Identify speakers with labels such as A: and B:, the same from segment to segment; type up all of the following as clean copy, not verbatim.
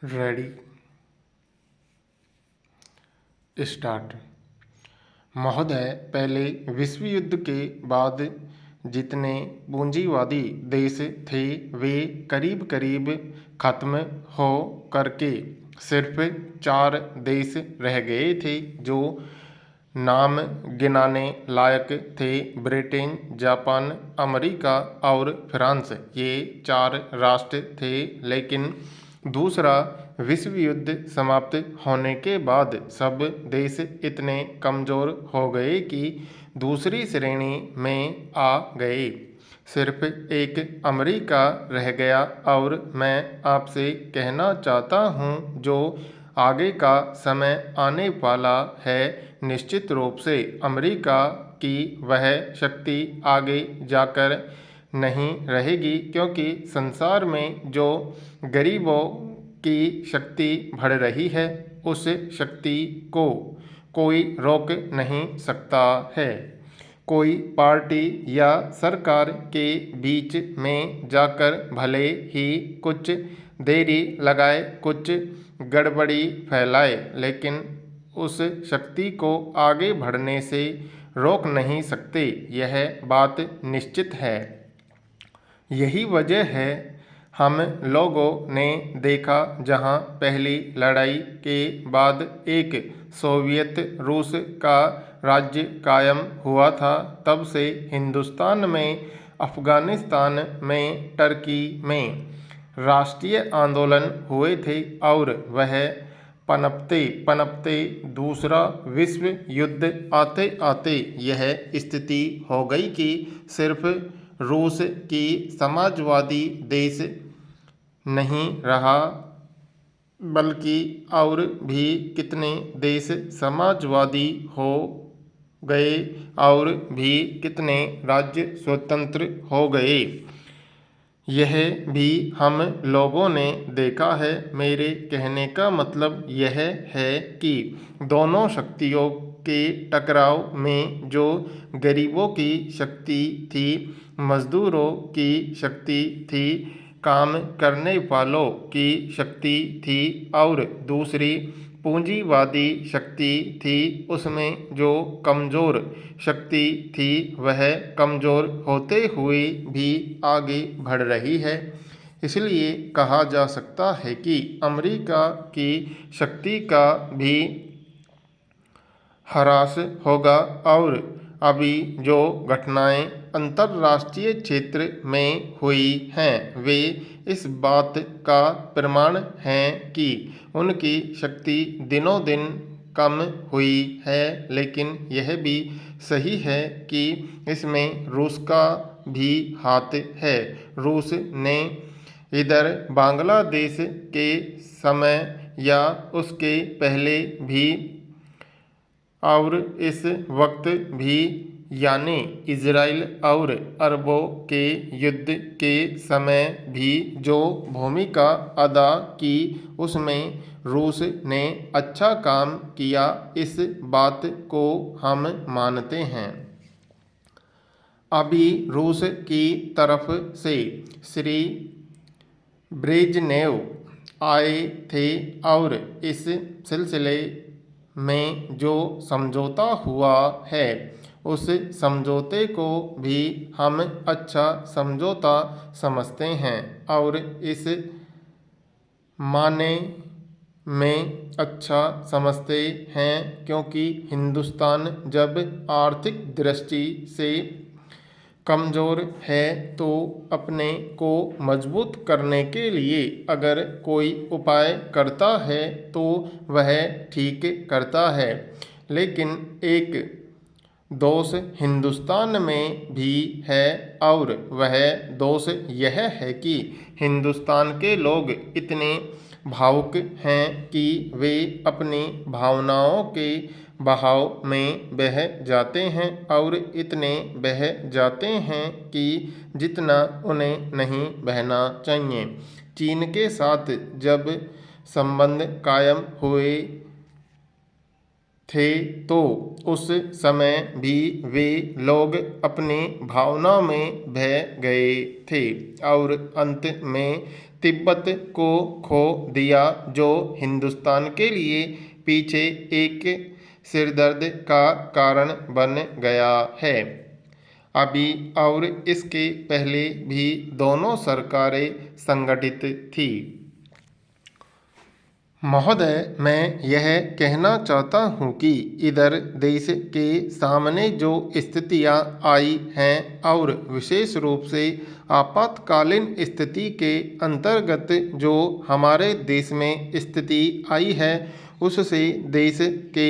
A: Ready start. महोदय, पहले विश्व युद्ध के बाद जितने पूंजीवादी देश थे वे करीब करीब खत्म हो करके सिर्फ 4 देश रह गए थे जो नाम गिनाने लायक थे। ब्रिटेन, जापान, अमेरिका और फ्रांस, ये 4 राष्ट्र थे। लेकिन दूसरा विश्व युद्ध समाप्त होने के बाद सब देश इतने कमज़ोर हो गए कि दूसरी श्रेणी में आ गए। सिर्फ एक अमेरिका रह गया और मैं आपसे कहना चाहता हूँ जो आगे का समय आने वाला है, निश्चित रूप से अमेरिका की वह शक्ति आगे जाकर नहीं रहेगी, क्योंकि संसार में जो गरीबों की शक्ति बढ़ रही है उस शक्ति को कोई रोक नहीं सकता है। कोई पार्टी या सरकार के बीच में जाकर भले ही कुछ देरी लगाए, कुछ गड़बड़ी फैलाए, लेकिन उस शक्ति को आगे बढ़ने से रोक नहीं सकते। यह बात निश्चित है। यही वजह है हम लोगों ने देखा जहां पहली लड़ाई के बाद एक सोवियत रूस का राज्य कायम हुआ था, तब से हिंदुस्तान में, अफ़गानिस्तान में, टर्की में राष्ट्रीय आंदोलन हुए थे और वह पनपते पनपते दूसरा विश्व युद्ध आते आते यह स्थिति हो गई कि सिर्फ रूस की समाजवादी देश नहीं रहा, बल्कि और भी कितने देश समाजवादी हो गए और भी कितने राज्य स्वतंत्र हो गए। यह भी हम लोगों ने देखा है। मेरे कहने का मतलब यह है कि दोनों शक्तियों के टकराव में जो गरीबों की शक्ति थी, मजदूरों की शक्ति थी, काम करने वालों की शक्ति थी और दूसरी पूंजीवादी शक्ति थी, उसमें जो कमज़ोर शक्ति थी वह कमज़ोर होते हुए भी आगे बढ़ रही है। इसलिए कहा जा सकता है कि अमेरिका की शक्ति का भी ह्रास होगा और अभी जो घटनाएं अंतर्राष्ट्रीय क्षेत्र में हुई हैं वे इस बात का प्रमाण हैं कि उनकी शक्ति दिनों दिन कम हुई है। लेकिन यह भी सही है कि इसमें रूस का भी हाथ है। रूस ने इधर बांग्लादेश के समय या उसके पहले भी और इस वक्त भी, यानी इजराइल और अरबों के युद्ध के समय भी जो भूमिका अदा की उसमें रूस ने अच्छा काम किया, इस बात को हम मानते हैं। अभी रूस की तरफ से श्री ब्रेजनेव आए थे और इस सिलसिले में जो समझौता हुआ है उस समझौते को भी हम अच्छा समझौता समझते हैं और इस माने में अच्छा समझते हैं क्योंकि हिंदुस्तान जब आर्थिक दृष्टि से कमज़ोर है तो अपने को मजबूत करने के लिए अगर कोई उपाय करता है तो वह ठीक करता है। लेकिन एक दोष हिंदुस्तान में भी है और वह दोष यह है कि हिंदुस्तान के लोग इतने भावुक हैं कि वे अपनी भावनाओं के बहाव में बह जाते हैं और इतने बह जाते हैं कि जितना उन्हें नहीं बहना चाहिए। चीन के साथ जब संबंध कायम हुए थे तो उस समय भी वे लोग अपनी भावना में बह गए थे और अंत में तिब्बत को खो दिया, जो हिंदुस्तान के लिए पीछे एक सिरदर्द का कारण बन गया है। अभी और इसके पहले भी दोनों सरकारें संगठित थी। महोदय, मैं यह कहना चाहता हूँ कि इधर देश के सामने जो स्थितियाँ आई हैं और विशेष रूप से आपातकालीन स्थिति के अंतर्गत जो हमारे देश में स्थिति आई है, उससे देश के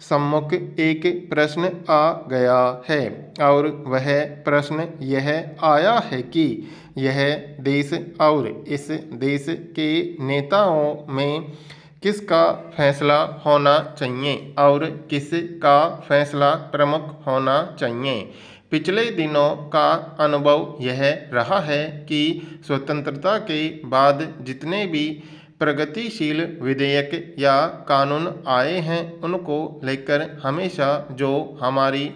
A: सम्मुख एक प्रश्न आ गया है और वह प्रश्न यह आया है कि यह देश और इस देश के नेताओं में किसका फैसला होना चाहिए और किसका फैसला प्रमुख होना चाहिए। पिछले दिनों का अनुभव यह रहा है कि स्वतंत्रता के बाद जितने भी प्रगतिशील विधेयक या कानून आए हैं, उनको लेकर हमेशा जो हमारी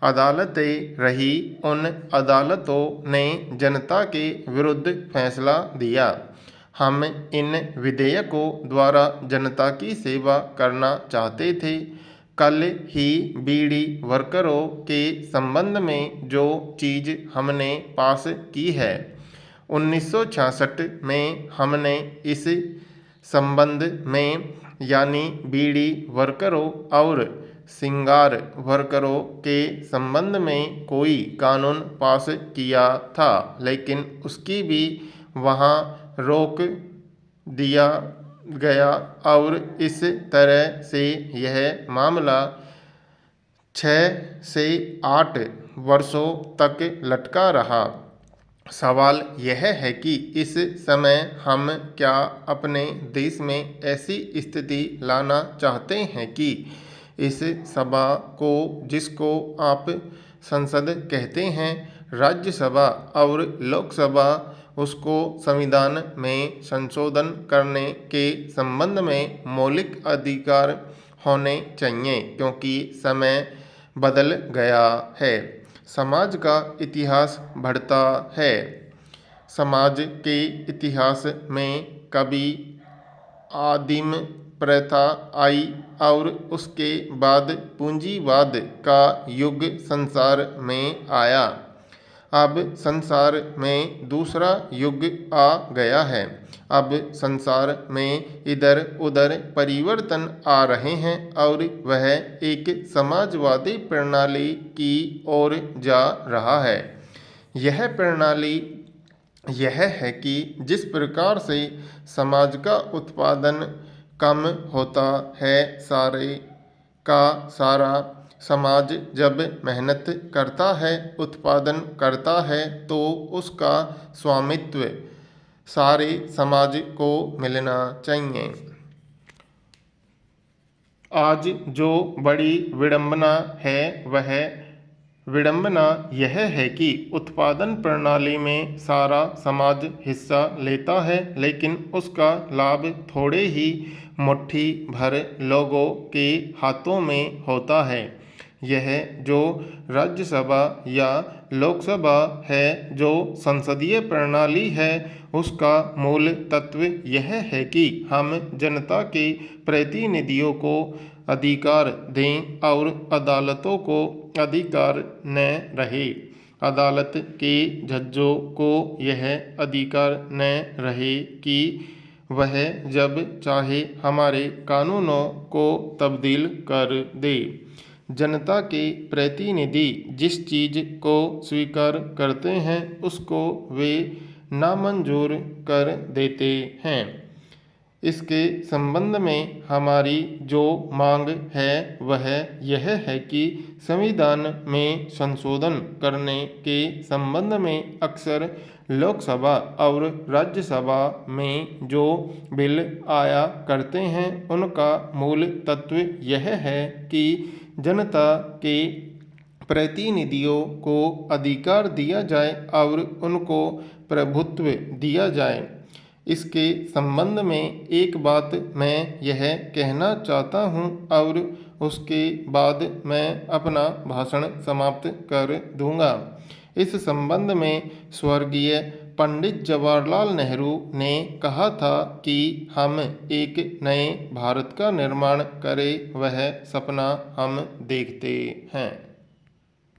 A: अदालतें रही, उन अदालतों ने जनता के विरुद्ध फैसला दिया। हम इन विधेयकों द्वारा जनता की सेवा करना चाहते थे। कल ही बीड़ी वर्करों के संबंध में जो चीज़ हमने पास की है, 1966 में हमने इस संबंध में यानी बीड़ी वर्करों और सिंगार वर्करों के संबंध में कोई कानून पास किया था, लेकिन उसकी भी वहाँ रोक दिया गया और इस तरह से यह मामला 6 से 8 वर्षों तक लटका रहा। सवाल यह है कि इस समय हम क्या अपने देश में ऐसी स्थिति लाना चाहते हैं कि इस सभा को, जिसको आप संसद कहते हैं, राज्यसभा और लोकसभा, उसको संविधान में संशोधन करने के संबंध में मौलिक अधिकार होने चाहिए, क्योंकि समय बदल गया है। समाज का इतिहास बढ़ता है। समाज के इतिहास में कभी आदिम प्रथा आई और उसके बाद पूंजीवाद का युग संसार में आया। अब संसार में दूसरा युग आ गया है। अब संसार में इधर उधर परिवर्तन आ रहे हैं और वह एक समाजवादी प्रणाली की ओर जा रहा है। यह प्रणाली यह है कि जिस प्रकार से समाज का उत्पादन कम होता है, सारे का सारा समाज जब मेहनत करता है, उत्पादन करता है, तो उसका स्वामित्व सारे समाज को मिलना चाहिए। आज जो बड़ी विडंबना है, वह विडंबना यह है कि उत्पादन प्रणाली में सारा समाज हिस्सा लेता है, लेकिन उसका लाभ थोड़े ही मुट्ठी भर लोगों के हाथों में होता है। यह जो राज्यसभा या लोकसभा है, जो संसदीय प्रणाली है, उसका मूल तत्व यह है कि हम जनता के प्रतिनिधियों को अधिकार दें और अदालतों को अधिकार न रहे। अदालत के जजों को यह अधिकार न रहे कि वह जब चाहे हमारे कानूनों को तब्दील कर दे। जनता के प्रतिनिधि जिस चीज़ को स्वीकार करते हैं, उसको वे नामंजूर कर देते हैं। इसके संबंध में हमारी जो मांग है, वह यह है कि संविधान में संशोधन करने के संबंध में अक्सर लोकसभा और राज्यसभा में जो बिल आया करते हैं, उनका मूल तत्व यह है कि जनता के प्रतिनिधियों को अधिकार दिया जाए और उनको प्रभुत्व दिया जाए। इसके संबंध में एक बात मैं यह कहना चाहता हूँ और उसके बाद मैं अपना भाषण समाप्त कर दूंगा। इस संबंध में स्वर्गीय पंडित जवाहरलाल नेहरू ने कहा था कि हम एक नए भारत का निर्माण करें, वह सपना हम देखते हैं।